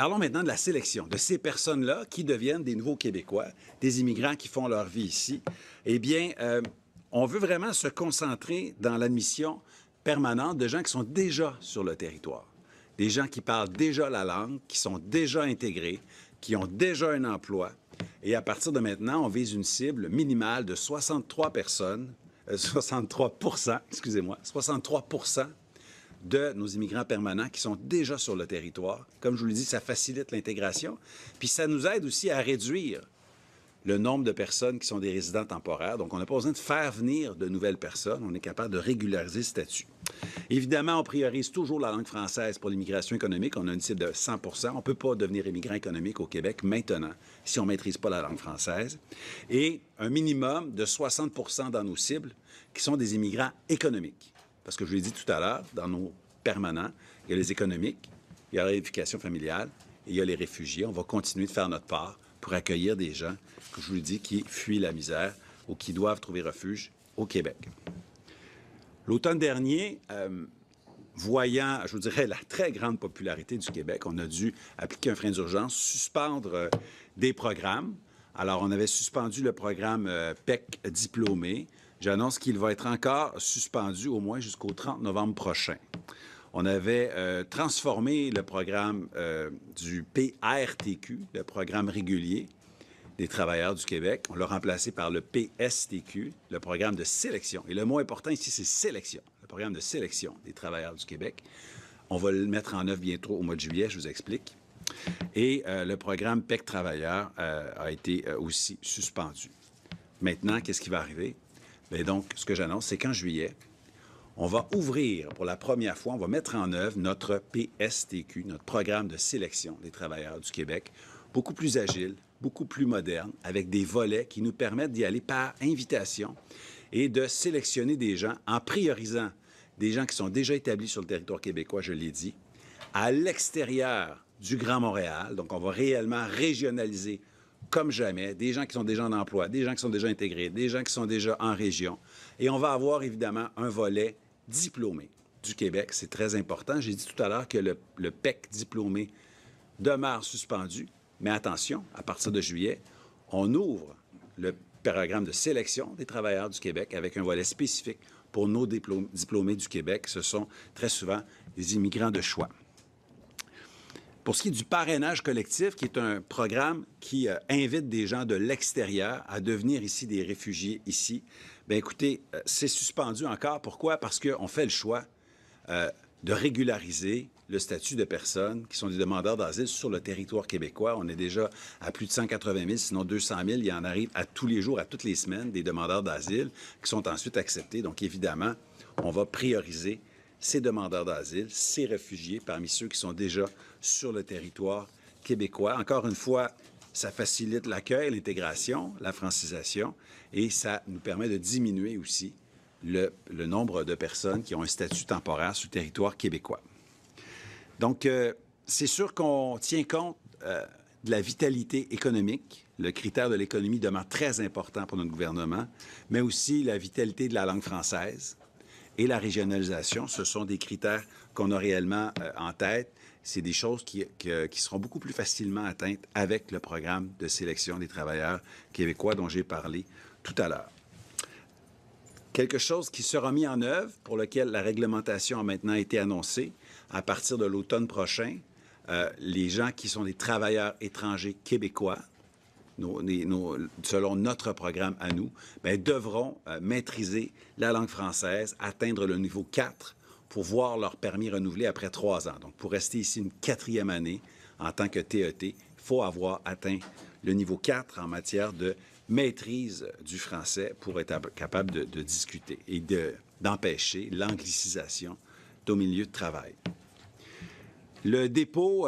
Parlons maintenant de la sélection, de ces personnes-là qui deviennent des nouveaux Québécois, des immigrants qui font leur vie ici. Eh bien, on veut vraiment se concentrer dans l'admission permanente de gens qui sont déjà sur le territoire. Des gens qui parlent déjà la langue, qui sont déjà intégrés, qui ont déjà un emploi. Et à partir de maintenant, on vise une cible minimale de 63 personnes, 63 de nos immigrants permanents qui sont déjà sur le territoire. Comme je vous l'ai dit, ça facilite l'intégration. Puis ça nous aide aussi à réduire le nombre de personnes qui sont des résidents temporaires. Donc, on n'a pas besoin de faire venir de nouvelles personnes. On est capable de régulariser le statut. Évidemment, on priorise toujours la langue française pour l'immigration économique. On a une cible de 100 On ne peut pas devenir immigrant économique au Québec maintenant si on ne maîtrise pas la langue française. Et un minimum de 60 dans nos cibles qui sont des immigrants économiques. Parce que je l'ai dit tout à l'heure, dans nos permanents, il y a les économiques, il y a la rééducation familiale et il y a les réfugiés. On va continuer de faire notre part pour accueillir des gens, que je vous le dis, qui fuient la misère ou qui doivent trouver refuge au Québec. L'automne dernier, voyant, je vous dirais, la très grande popularité du Québec, on a dû appliquer un frein d'urgence, suspendre des programmes. Alors, on avait suspendu le programme PEC diplômé. J'annonce qu'il va être encore suspendu au moins jusqu'au 30 novembre prochain. On avait transformé le programme du PRTQ, le programme régulier des travailleurs du Québec. On l'a remplacé par le PSTQ, le programme de sélection. Et le mot important ici, c'est sélection, le programme de sélection des travailleurs du Québec. On va le mettre en œuvre bientôt au mois de juillet, je vous explique. Et le programme PEC Travailleurs a été aussi suspendu. Maintenant, qu'est-ce qui va arriver? Bien donc, ce que j'annonce, c'est qu'en juillet, on va ouvrir pour la première fois, on va mettre en œuvre notre PSTQ, notre programme de sélection des travailleurs du Québec, beaucoup plus agile, beaucoup plus moderne, avec des volets qui nous permettent d'y aller par invitation et de sélectionner des gens en priorisant des gens qui sont déjà établis sur le territoire québécois, je l'ai dit, à l'extérieur du Grand Montréal. Donc, on va réellement régionaliser comme jamais, des gens qui sont déjà en emploi, des gens qui sont déjà intégrés, des gens qui sont déjà en région. Et on va avoir évidemment un volet diplômé du Québec. C'est très important. J'ai dit tout à l'heure que le PEC diplômé demeure suspendu. Mais attention, à partir de juillet, on ouvre le programme de sélection des travailleurs du Québec avec un volet spécifique pour nos diplômés du Québec. Ce sont très souvent des immigrants de choix. Pour ce qui est du parrainage collectif, qui est un programme qui invite des gens de l'extérieur à devenir ici des réfugiés ici, bien écoutez, c'est suspendu encore. Pourquoi? Parce qu'on fait le choix de régulariser le statut de personnes qui sont des demandeurs d'asile sur le territoire québécois. On est déjà à plus de 180 000, sinon 200 000. Il y en arrive à tous les jours, à toutes les semaines, des demandeurs d'asile qui sont ensuite acceptés. Donc, évidemment, on va prioriser ces demandeurs d'asile, ces réfugiés parmi ceux qui sont déjà sur le territoire québécois. Encore une fois, ça facilite l'accueil, l'intégration, la francisation et ça nous permet de diminuer aussi le nombre de personnes qui ont un statut temporaire sur le territoire québécois. Donc, c'est sûr qu'on tient compte de la vitalité économique. Le critère de l'économie demeure très important pour notre gouvernement, mais aussi la vitalité de la langue française et la régionalisation. Ce sont des critères qu'on a réellement en tête. C'est des choses qui seront beaucoup plus facilement atteintes avec le programme de sélection des travailleurs québécois dont j'ai parlé tout à l'heure. Quelque chose qui sera mis en œuvre, pour lequel la réglementation a maintenant été annoncée. À partir de l'automne prochain, les gens qui sont des travailleurs étrangers québécois, selon notre programme à nous, bien, devront maîtriser la langue française, atteindre le niveau 4 pour voir leur permis renouvelé après 3 ans. Donc, pour rester ici une 4e année en tant que TET, il faut avoir atteint le niveau 4 en matière de maîtrise du français pour être capable de discuter et d'empêcher l'anglicisation au milieu de travail. Le dépôt